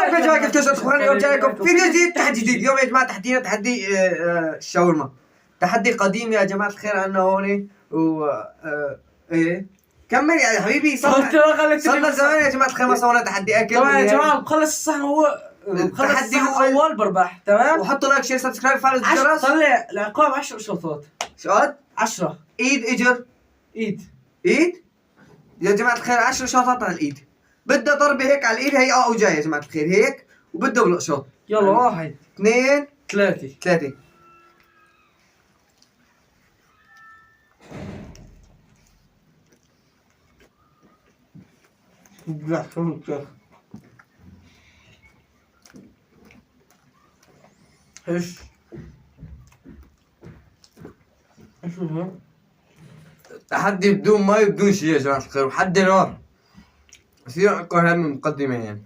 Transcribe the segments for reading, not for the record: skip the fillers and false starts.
لك يا جماعه كيف تشرب اخواني، اليوم جاي لكم فيديو جديد، تحدي جديد. اليوم يا جماعه تحدينا تحدي الشاورما. تحدي قديم يا جماعه الخير عنا هون و ايه كمل يا حبيبي. صرنا زمان يا جماعه الخير ما سوينا تحدي اكل. تمام يا جماعه بخلص الصحن هو التحدي هو اول بربح. تمام، وحطوا لايك شير سبسكرايب فعلوا الجرس. طلع العقاب 10 شوطات. شوط 10 ايد اجر ايد يا جماعه الخير 10 شوطات على الايد. بدها ضربه هيك على الايد هي او جاي يا جماعه الخير هيك وبده بالقشاط. يلا 1 2 3 ايش هو؟ تحدي بدون مي بدون شيء يا جماعة الخير وحد نار. يصير أكون هاي من مقدمة يعني.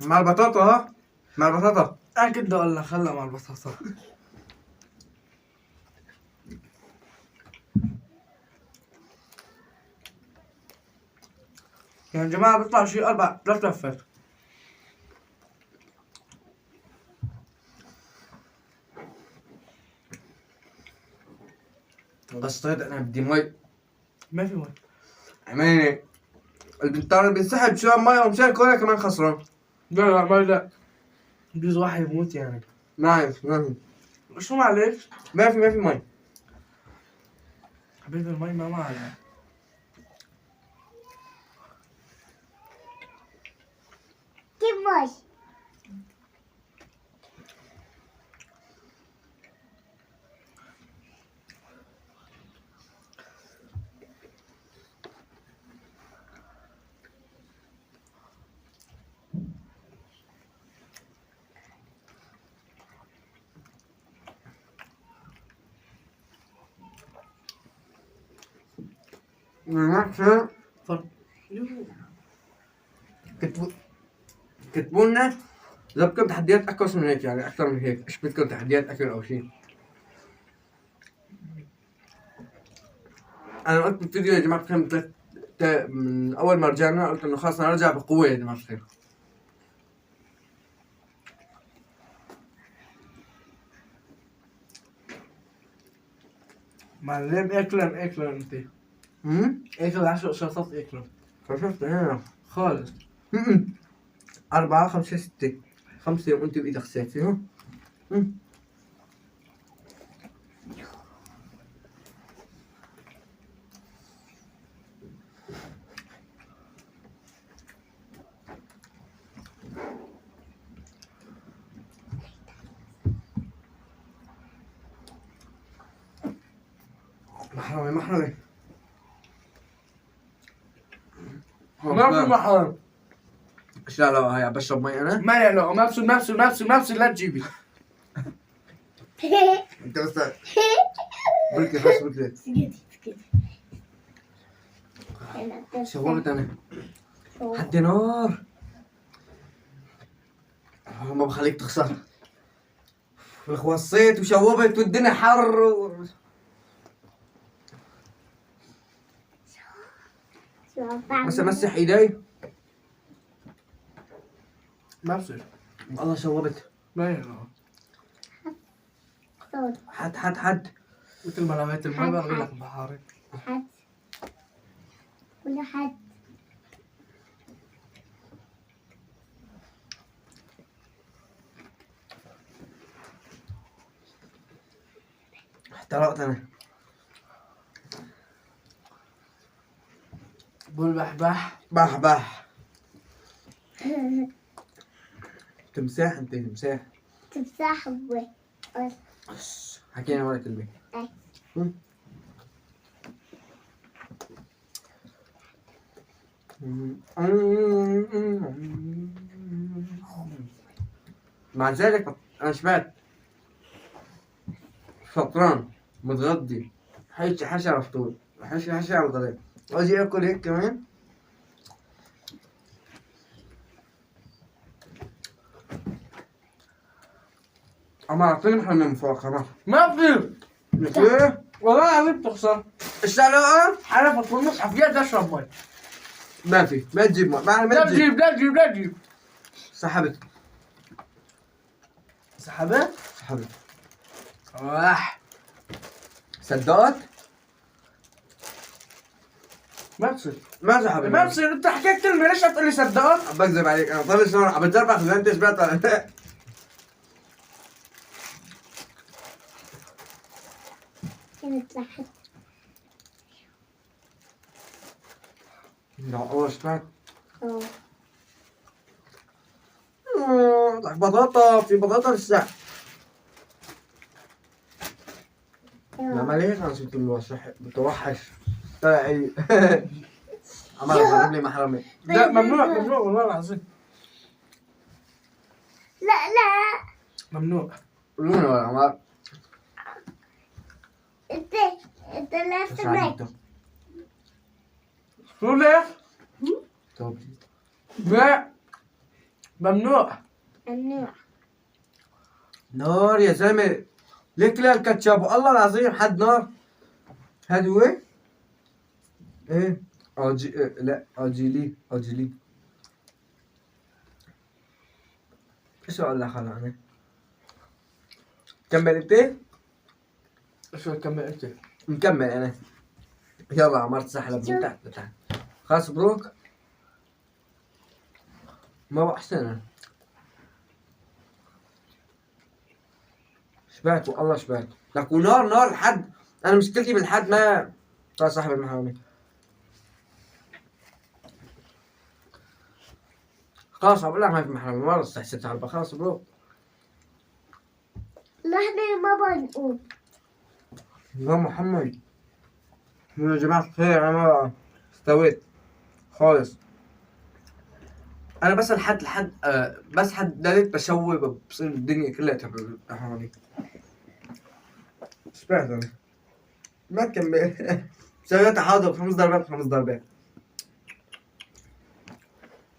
مع البطاطا ها؟ مع البطاطا. انا كنت اقول لك خلها مع البطاطا. يعني يا جماعة بيطلع شيء 3 لفات. قصيت أنا بدي مي. ما في مي. عماني البنتان بينسحب شوية مي ومشان كلها كمان خسران. لا ما لا بجوز واحد يموت يعني. ما في شو معلش؟ ما في مي. حبيبي المي ما معنا. كيف مي؟ كتبوا لنا إذا بدكم تحديات أكثر من هيك يعني أكثر من هيك، إيش بدكم تحديات أكل أو شيء. أنا قلت بالفيديو يا جماعة الخير من أول ما رجعنا قلت إنه خلاص نرجع بقوة يا جماعة الخير. معلم اكلن انت. اكل 10 شوطات اكلن. خشفت هنا خالص. 4 5 6 5 يوم أنت بإيدك سيفيهم. محرمة ما في محل. ايش لا هاي بشرب مي انا؟ ما يعني لو نفسه لا تجيبي. انت بس بركي بس بركي. شوفت انا حد نار ما بخليك تخسر. وصيت وشوبت والدنيا حر بس امسح ايدي ما بصير. والله شوبت. ما يعني حد مثل ما رميت الماء بلغي لك بحارك. حد كل حد احترقت انا. بقول بحبح بح تمساح انت تمساح. تمساح هو حكينا ولا كلمة. مع ذلك انا شبعت فطران متغدي حشي على الفطور حشي على الغداء واجي اكل هيك كمان. عمار اعطيني محرمين من فوق خلاص. ما في. ايه والله العظيم تخسر. الشعلقة حلفت في المصحف يا تشرب مي. ما في، ما تجيب ما لا ما تجيب. تجيب لا تجيب لا تجيب. سحبت سحبت؟ سحبت. راح. صدقت؟ ما تصير. ما سحبت. ما تصير انت حكيت كلمة ليش تقول لي صدقت؟ بكذب عليك انا طلع شلون عم بجرب اخذ انت شبعت. كانت لحد لا والله شبعت. أوه. بطاطا في بطاطا لسه. أيوة. لا ما ليش انا صرت متوحش. طلعي عمال اضرب لي محرمي. لا ممنوع ممنوع والله العظيم. لا ممنوع. قولوا ولا عمار. انت لا سمعت. شو ليه؟ طب لا ممنوع. ممنوع. نار يا زلمه ليك لا الكاتشاب والله العظيم حد نار. هذا هو ايه لا اجيلي ايش اقول لك انا كمل انت. شو كمل انت؟ مكمل انا. يلا عمرت سحلب من تحت لتحت. خلاص مبروك. ما بقى احسن انا. شبعت والله شبعت. لك ونار لحد انا مشكلتي بالحد ما صار صاحب المحامي. خلاص بقول لك ما في محامي مرة استحسنت على خلاص مبروك. نحن ما بنقول. يا محمد يا جماعة الخير أنا ما استويت خالص. أنا بس لحد بس حد دلت بشوي بصير الدنيا كلها حوالي. شبعت أنا ما تكمل. سويت حاضر 5 ضربات 5 ضربات.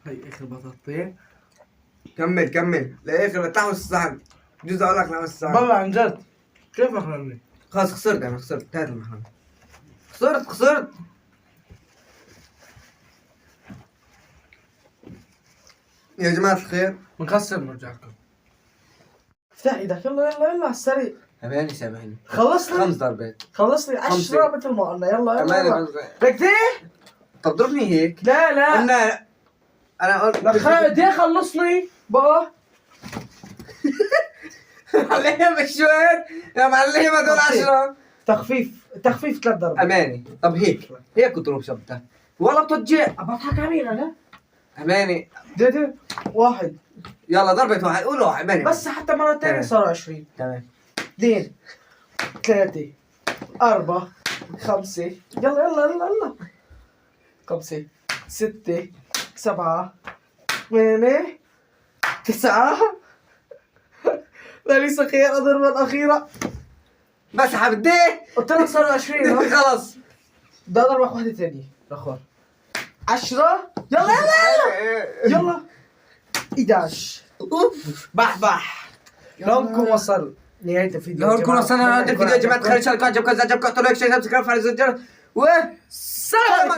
هي اخر بطاطين. كمل لآخر تحوس الصحن. بجوز أقول لك لحوس الصحن. والله عن جد. كيف اخرني؟ خلاص خسرت أنا خسرت انتهت المحل. خسرت. يا جماعة الخير بنخسر نرجعكم. افتح ايدك يلا يلا يلا على السريع. أماني سامحني. خلص 5 لي ضربات. خلص لي 10 مثل ما قلنا يلا يلا أماني يلا. 5 ضربات. بدك طب ضربني هيك. لا لا قلنا انا قلت لك خالد ليه خلصني بقى. معلمة بشوية يا معلمة دول 10. تخفيف 3 ضربات. أماني طب هيك اضرب شبكة والله بتوجع. بضحك علينا لا. أماني دي 1 يلا ضربة واحد قول واحد أماني بس حتى مرة ثانية تمام. صاروا 20. تمام 2 3 4 5 يلا 5 6 7 8 9 لا لسه خير الضربة الأخيرة. بس حبدي قلت لك صاروا 20 ها. خلص بدي أضربك واحدة ثانية الأخر 10 يلا 11 بح لونكم وصل نهاية الفيديو. لو نكون وصلنا لهذا الفيديو يا جماعة الخير إن شاء الله عجبكم إذا عجبكم احطوا لايك شير سبسكرايب فعل الزر والسلام.